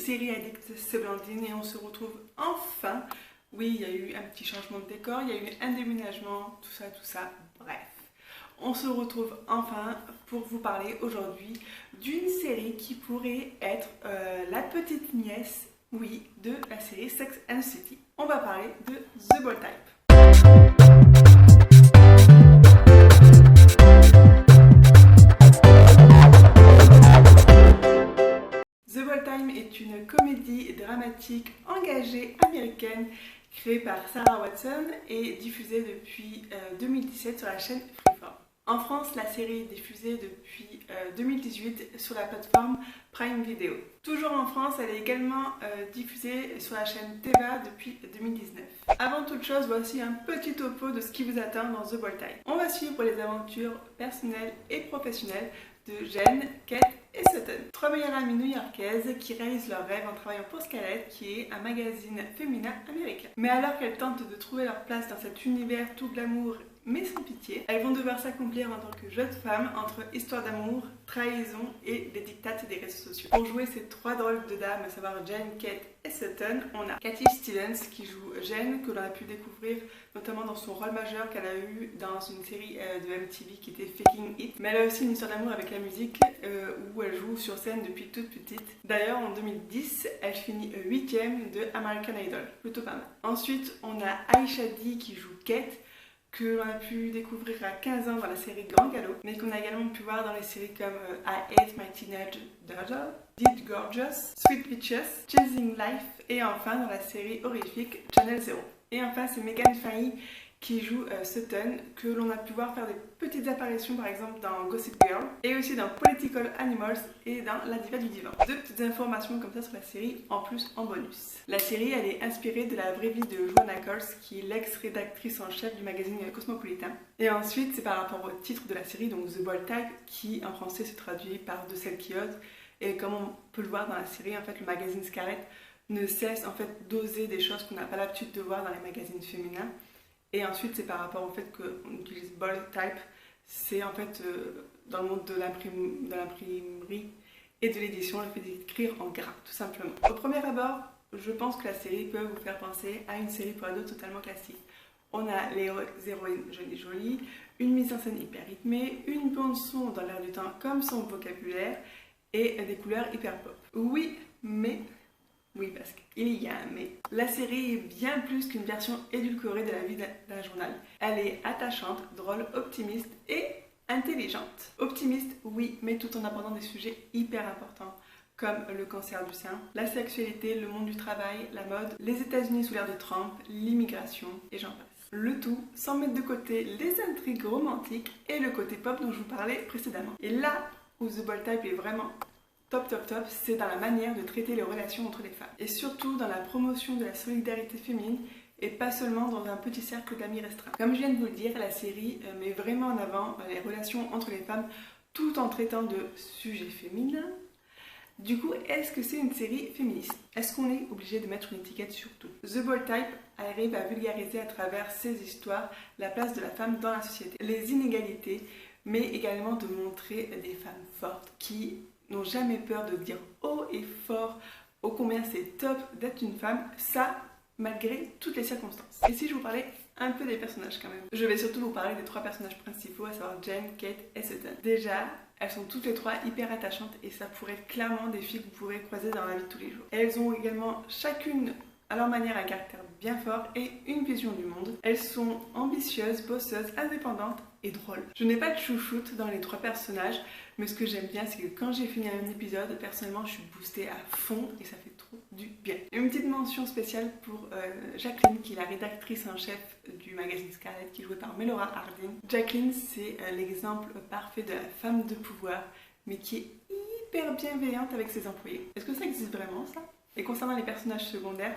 série addict, c'est Blandine et on se retrouve enfin. Oui, il y a eu un petit changement de décor, il y a eu un déménagement, tout ça, bref. On se retrouve enfin pour vous parler aujourd'hui d'une série qui pourrait être la petite nièce, oui, de la série Sex and the City. On va parler de The Bold Type. The Bold Type est une comédie dramatique engagée américaine créée par Sarah Watson et diffusée depuis 2017 sur la chaîne Freeform. En France, la série est diffusée depuis 2018 sur la plateforme Prime Video. Toujours en France, elle est également diffusée sur la chaîne TVA depuis 2019. Avant toute chose, voici un petit topo de ce qui vous attend dans The Bold Type. On va suivre les aventures personnelles et professionnelles de Jen, Kate et Sutton, trois meilleures amies new-yorkaises qui réalisent leur rêve en travaillant pour Scarlet, qui est un magazine féminin américain. Mais alors qu'elles tentent de trouver leur place dans cet univers tout glamour mais sans pitié, elles vont devoir s'accomplir en tant que jeunes femmes entre histoire d'amour, trahison et les dictates des réseaux sociaux. Pour jouer ces trois drôles de dames, à savoir Jen, Kate et Sutton, on a Cathy Stevens qui joue Jen, que l'on a pu découvrir notamment dans son rôle majeur qu'elle a eu dans une série de MTV qui était Faking It. Mais elle a aussi une histoire d'amour avec la musique où elle joue sur scène depuis toute petite. D'ailleurs, en 2010, elle finit 8ème de American Idol. Plutôt pas mal. Ensuite, on a Aisha Dee qui joue Kate, que l'on a pu découvrir à 15 ans dans la série Grand Galop, mais qu'on a également pu voir dans les séries comme I Hate My Teenage Daughter, Did Gorgeous, Sweet Peaches, Chasing Life et enfin dans la série horrifique Channel Zero. Et enfin c'est Megan Fahy qui joue Sutton, que l'on a pu voir faire des petites apparitions par exemple dans Gossip Girl et aussi dans Political Animals et dans La Diva du Divan. Deux petites informations comme ça sur la série, en plus en bonus. La série elle est inspirée de la vraie vie de Joanna Coles, qui est l'ex-rédactrice en chef du magazine Cosmopolitan. Et ensuite c'est par rapport au titre de la série, donc The Bold Type, qui en français se traduit par De celle qui ose. Et comme on peut le voir dans la série, en fait le magazine Scarlet ne cesse en fait d'oser des choses qu'on n'a pas l'habitude de voir dans les magazines féminins. Et ensuite, c'est par rapport au fait qu'on utilise Bold Type, c'est en fait dans le monde de l'imprimerie et de l'édition, le fait d'écrire en gras, tout simplement. Au premier abord, je pense que la série peut vous faire penser à une série pour ados totalement classique. On a les héroïnes jolies et jolies, une mise en scène hyper rythmée, une bande son dans l'air du temps comme son vocabulaire et des couleurs hyper pop. Oui, mais... Oui, parce qu'il y a un mais. La série est bien plus qu'une version édulcorée de la vie d'un journal. Elle est attachante, drôle, optimiste et intelligente. Optimiste, oui, mais tout en abordant des sujets hyper importants, comme le cancer du sein, la sexualité, le monde du travail, la mode, les États-Unis sous l'ère de Trump, l'immigration, et j'en passe. Le tout sans mettre de côté les intrigues romantiques et le côté pop dont je vous parlais précédemment. Et là où The Bold Type est vraiment top, c'est dans la manière de traiter les relations entre les femmes. Et surtout dans la promotion de la solidarité féminine et pas seulement dans un petit cercle d'amis restreints. Comme je viens de vous le dire, la série met vraiment en avant les relations entre les femmes tout en traitant de sujets féminins. Du coup, est-ce que c'est une série féministe? Est-ce qu'on est obligé de mettre une étiquette sur tout? The Bold Type arrive à vulgariser à travers ses histoires la place de la femme dans la société, les inégalités, mais également de montrer des femmes fortes qui n'ont jamais peur de dire haut et fort ô combien c'est top d'être une femme, ça malgré toutes les circonstances. Et si je vous parlais un peu des personnages quand même, je vais surtout vous parler des trois personnages principaux, à savoir Jen, Kate et Sutton. Déjà, elles sont toutes les trois hyper attachantes et ça pourrait être clairement des filles que vous pourrez croiser dans la vie de tous les jours. Elles ont également chacune à leur manière un caractère bien fort et une vision du monde. Elles sont ambitieuses, bosseuses, indépendantes et drôles. Je n'ai pas de chouchoute dans les trois personnages, mais ce que j'aime bien, c'est que quand j'ai fini un épisode, personnellement, je suis boostée à fond et ça fait trop du bien. Une petite mention spéciale pour Jacqueline, qui est la rédactrice en chef du magazine Scarlet, qui est jouée par Melora Hardin. Jacqueline, c'est l'exemple parfait de la femme de pouvoir, mais qui est hyper bienveillante avec ses employés. Est-ce que ça existe vraiment, ça? Et concernant les personnages secondaires,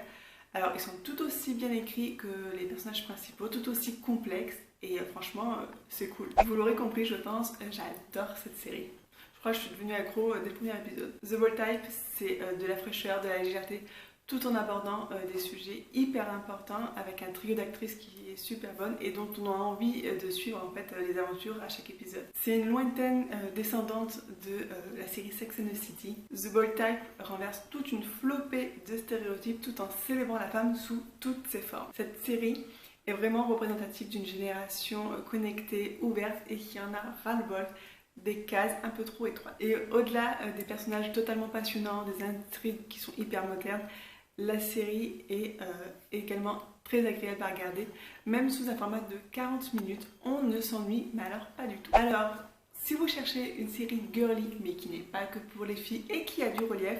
alors ils sont tout aussi bien écrits que les personnages principaux, tout aussi complexes et franchement c'est cool. Vous l'aurez compris je pense, j'adore cette série. Je crois que je suis devenue accro dès le premier épisode. The Bold Type, c'est de la fraîcheur, de la légèreté, tout en abordant des sujets hyper importants avec un trio d'actrices qui est super bonne et dont on a envie de suivre en fait les aventures à chaque épisode. C'est une lointaine descendante de la série Sex and the City. The Bold Type renverse toute une flopée de stéréotypes tout en célébrant la femme sous toutes ses formes. Cette série est vraiment représentative d'une génération connectée, ouverte et qui en a ras-le-bol des cases un peu trop étroites. Et au-delà des personnages totalement passionnants, des intrigues qui sont hyper modernes, la série est également très agréable à regarder, même sous un format de 40 minutes, on ne s'ennuie, mais alors pas du tout. Alors, si vous cherchez une série girly, mais qui n'est pas que pour les filles et qui a du relief,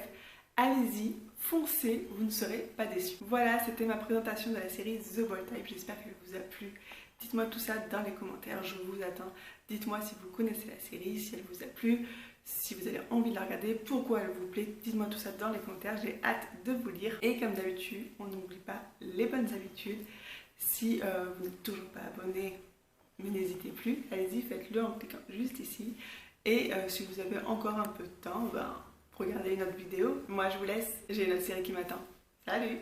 allez-y, foncez, vous ne serez pas déçus. Voilà, c'était ma présentation de la série The Bold Type, j'espère qu'elle vous a plu. Dites-moi tout ça dans les commentaires, je vous attends. Dites-moi si vous connaissez la série, si elle vous a plu, si vous avez envie de la regarder, pourquoi elle vous plaît. Dites-moi tout ça dans les commentaires, j'ai hâte de vous lire. Et comme d'habitude, on n'oublie pas les bonnes habitudes. Si vous n'êtes toujours pas abonné, mais n'hésitez plus, allez-y, faites-le en cliquant juste ici. Et si vous avez encore un peu de temps, regardez une autre vidéo. Moi je vous laisse, j'ai une autre série qui m'attend. Salut!